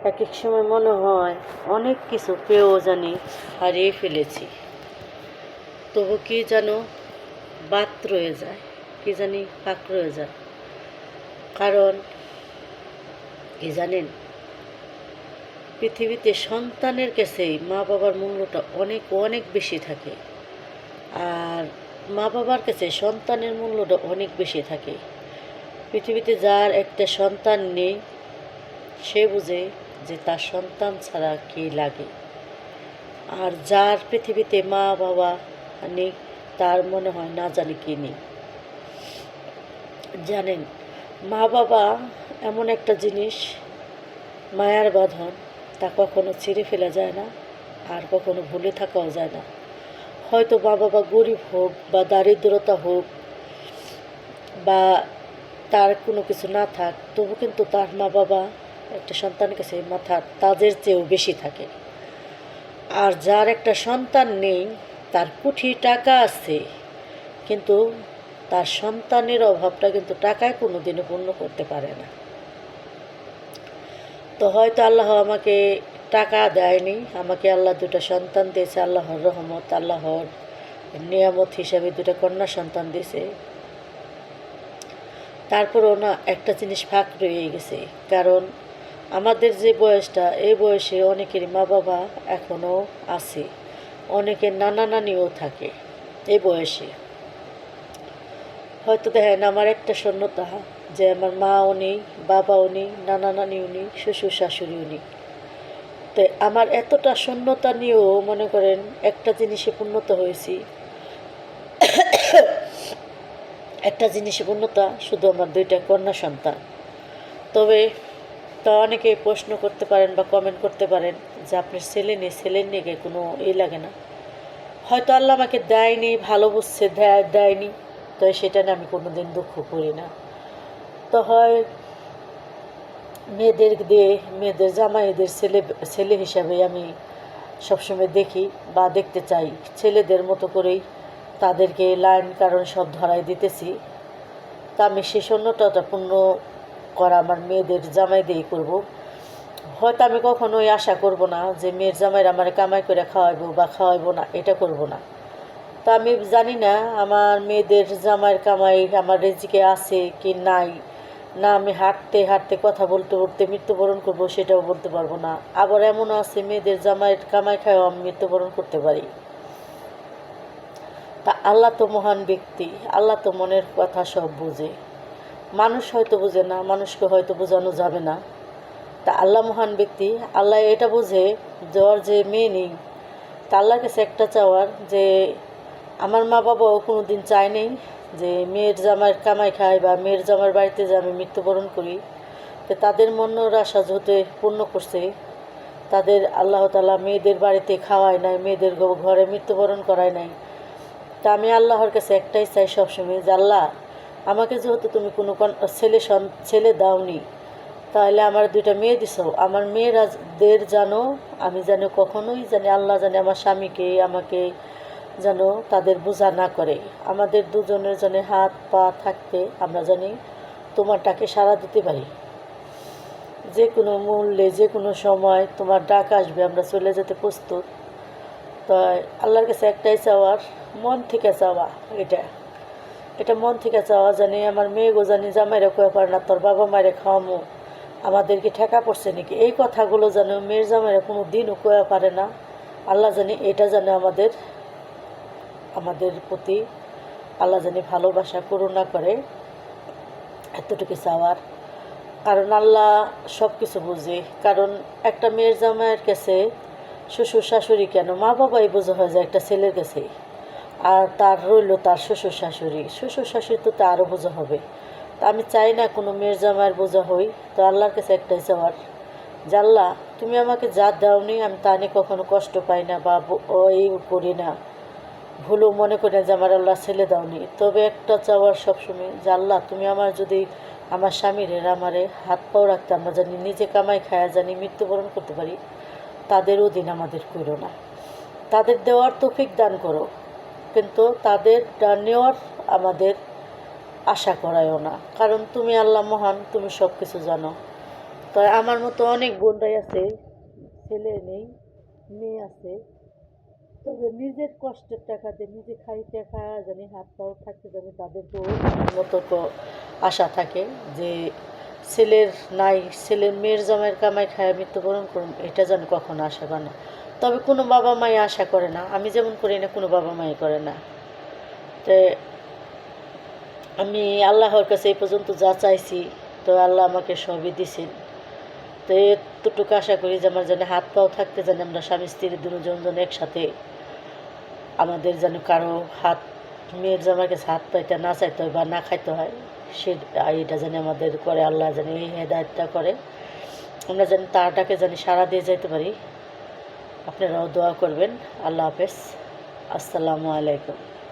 এক এক সময় মনে হয় অনেক কিছু পেয়েও জানি হারিয়ে ফেলেছি, তবু কি যেন বাদ রয়ে যায়, কি জানি ফাঁক রয়ে যায়। কারণ কি জানেন, পৃথিবীতে সন্তানের কাছেই মা বাবার মূল্যটা অনেক অনেক বেশি থাকে, আর মা বাবার কাছে সন্তানের মূল্যটা অনেক বেশি থাকে। পৃথিবীতে যার একটা সন্তান নেই সে বুঝে যে তার সন্তান ছাড়া কী লাগে, আর যার পৃথিবীতে মা বাবা নেই তার মনে হয় না জানি কি নেই। জানেন, মা বাবা এমন একটা জিনিস, মায়ার বাঁধন, তা কখনো ছিঁড়ে ফেলা যায় না, আর কখনো ভুলে থাকাও যায় না। হয়তো মা বাবা গরিব হোক বা দারিদ্রতা হোক বা তার কোনো কিছু না থাক, তবু কিন্তু তার মা বাবা একটা সন্তানের কাছে মাথার তাজের চেয়েও বেশি থাকে। আর যার একটা সন্তান নেই, তার কোটি টাকা আছে, কিন্তু তার সন্তানের অভাবটা কিন্তু টাকায় কোনো দিনও পূর্ণ করতে পারে না। তো হয়তো আল্লাহ আমাকে টাকা দেয়নি, আমাকে আল্লাহ দুটো সন্তান দিয়েছে, আল্লাহর রহমত, আল্লাহর নিয়ামত হিসাবে দুটো কন্যা সন্তান দিয়েছে। তারপরও না একটা জিনিস ফাঁক রয়ে গেছে। কারণ আমাদের যে বয়সটা, এই বয়সে অনেকেরই মা বাবা এখনও আছে, অনেকের নানা নানিও থাকে এই বয়সে। হয়তো দেখেন আমার একটা শূন্যতা, যে আমার মাও নেই, বাবাও নেই, নানা নানিও নেই, শ্বশুর শাশুড়িও নেই। তো আমার এতটা শূন্যতা নিয়েও মনে করেন একটা জিনিসে পূর্ণতা হয়েছি, একটা জিনিসে পূর্ণতা শুধু আমার দুইটা কন্যা সন্তান। তবে তা অনেকে প্রশ্ন করতে পারেন বা কমেন্ট করতে পারেন যে আপনার ছেলে নিয়ে কোনো লাগে না। হয়তো আল্লাহ আমাকে দেয়নি, ভালো বুঝছে দেয়নি, তো সেটা নিয়ে আমি কোনো দিন দুঃখ করি না। তো হয় মেয়েদের জামাইদের ছেলে হিসাবে আমি সবসময় দেখি বা দেখতে চাই, ছেলেদের মতো করেই তাদেরকে লাইন কারণ সব ধরাই দিতেছি। তা আমি সে শূন্যতাটা পূর্ণ করা আমার মেয়েদের জামাই দিয়েই করবো। হয়তো আমি কখনোই আশা করব না যে মেয়ের জামাইরা আমার কামাই করে খাওয়াইবো বা খাওয়াইবো না, এটা করব না। তা আমি জানি না আমার মেয়েদের জামাইয়ের কামাই আমার রিজিকে আছে কি নাই, না আমি হাঁটতে হাঁটতে কথা বলতে বলতে মৃত্যুবরণ করব সেটাও বলতে পারবো না। আবার এমনও আছে মেয়েদের জামাইয়ের কামাই খায়ও আমি মৃত্যুবরণ করতে পারি। তা আল্লাহ তো মহান ব্যক্তি, আল্লাহ তো মনের কথা সব বুঝে। মানুষ হয়তো বুঝে না, মানুষকে হয়তো বোঝানো যাবে না। তা আল্লাহ মহান ব্যক্তি, আল্লাহ এটা বোঝে যে ওর যে মেয়ে নেই, তা আল্লাহর কাছে একটা চাওয়ার যে আমার মা বাবাও কোনো দিন চায় নেই যে মেয়ের জামাইয়ের কামাই খায় বা মেয়ের জামাইয়ের বাড়িতে যে আমি মৃত্যুবরণ করি। তো তাদের মনের আশা যেহেতু পূর্ণ করছে, তাদের আল্লাহ তাআলা মেয়েদের বাড়িতে খাওয়ায় নাই, মেয়েদের ঘরে মৃত্যুবরণ করায় নাই। তা আমি আল্লাহর কাছে একটাই চাই সবসময় যে আল্লাহ আমাকে যেহেতু তুমি কোনো ছেলে দাওনি, তাহলে আমার দুইটা মেয়ে দিছো, আমার মেয়েরাদের জানো, আমি জানি কখনোই জানি আল্লাহ জানি আমার স্বামীকে আমাকে যেন তাদের বোঝা না করে। আমাদের দুজনের জন্য হাত পা থাকতে আমরা জানি তোমার ডাকে সাড়া দিতে পারি। যে কোনো মূল্যে যে কোনো সময় তোমার ডাক আসবে, আমরা চলে যেতে প্রস্তুত। তো আল্লাহর কাছে একটাই চাওয়ার, মন থেকে চাওয়া, এটা মন থেকে চাওয়া জানি আমার মেয়েগো জানি জামাইরা কয়ে পারে না তোর বাবা মায়েরা খাওয়ামো, আমাদেরকে ঠেকা পড়ছে নাকি, এই কথাগুলো যেন মেয়ের জামাইরা কোনো দিনও কয়ে পারে না। আল্লাহ জানি এটা যেন আমাদের প্রতি আল্লাহ জানি ভালোবাসা করুণা করে, এতটুকু চাওয়ার। কারণ আল্লাহ সব কিছু বুঝে। কারণ একটা মেয়ের জামাইয়ের কাছে শ্বশুর শাশুড়ি কেন, মা বাবাই বোঝা হয়ে যায় একটা ছেলের কাছে। আর তার রইল তার শ্বশুর শাশুড়ি তো তারও বোঝা হবে। তা আমি চাই না কোনো মেয়ের জামাইয়ের বোঝা হই। তো আল্লাহর কাছে একটাই চাওয়ার যে আল্লাহ তুমি আমাকে যা দাওনি আমি তা নিয়ে কখনো কষ্ট পাই না বা ওই করি না, ভুলও মনে করি না যে আমার আল্লাহ ছেলে দাওনি। তবে একটা চাওয়ার সবসময় যে আল্লাহ তুমি আমার যদি আমার স্বামীর আমারে হাত পাও রাখতে আমরা জানি নিজে কামাই খায়া জানি মৃত্যুবরণ করতে পারি, তাদের অধীন আমাদের করো না, তাদের দেওয়ার তৌফিক দান করো, কিন্তু তাদের নেওয়ার আমাদের আশা করায়ও না। কারণ তুমি আল্লাহ মহান, তুমি সব কিছু জানো। তো আমার মতো অনেক বোনরাই আছে, ছেলে নেই, মেয়ে আছে, তবে নিজের কষ্টের টাকাতে নিজে খাইতে খাওয়া জানি হাত পাও থাকতে জানি তাদেরকেও মতো আশা থাকে যে ছেলের নাই, ছেলের মেয়ের জামাইয়ের কামাই খায় মৃত্যুবরণ করুন, এটা যেন কখনো আশা করে না। তবে কোনো বাবা মাই আশা করে না, আমি যেমন করি না কোনো বাবা মাই করে না। তো আমি আল্লাহর কাছে এই পর্যন্ত যা চাইছি, তো আল্লাহ আমাকে সবই দিছেন। তো এতটুকু আশা করি যে আমার যেন হাত পাও থাকতে জানি আমরা স্বামী স্ত্রী দুজন একসাথে, আমাদের যেন কারো হাত, মেয়ের জামার কাছে হাত পাইতে না চাইতে হয় বা না খাইতে হয়, সে এটা জানি আমাদের করে আল্লাহ জানি এই হেদায়েতটা করে, আমরা যেন তারটাকে জানি সাড়া দিয়ে যাইতে পারি। আপনারাও দোয়া করবেন। আল্লাহ হাফেজ, আসসালামু আলাইকুম।